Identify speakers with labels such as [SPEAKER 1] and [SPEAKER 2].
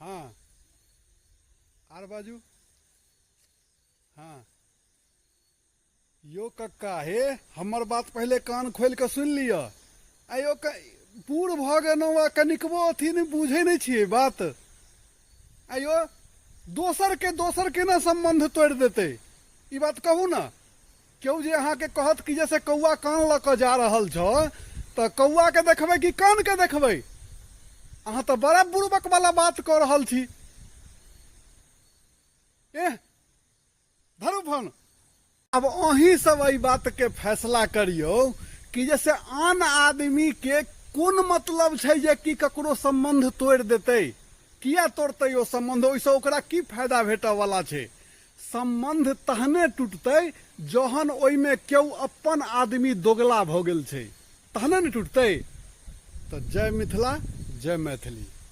[SPEAKER 1] हाँ आर बाजू। हाँ यो कक्का हे हमर बात पहले कान खोल के सुन लिया। आयो बूढ़ भ गेलहुँ कनिकबो अथी नहीं बुझे नहीं छिए बात। आयो दोसर के ना संबंध तोड़ देते ई बात कहू ना। क्यों जे अहाँ के कहत कि जैसे कौआ कान ल के जा रहल छो तो कौआ के देखबै कि कान के देखबै। अहाँ तो बड़ा बुड़बक वाला बात कह रहल छी। धरू फोन। अब अहीं सब ई बात के फैसला करियो कि जैसे आन आदमी के कोन मतलब छै जे कि ककरो संबंध तोड़ देते। किया तोड़ते ओ संबंध, ओइसे ओकरा की फायदा भेटै वाला छै। संबंध तहने टूटते जहन ओइमे केओ अपन आदमी दोगला भ गेल छै, तहने ने टूटते। तो जय मिथिला, जय मैथिली।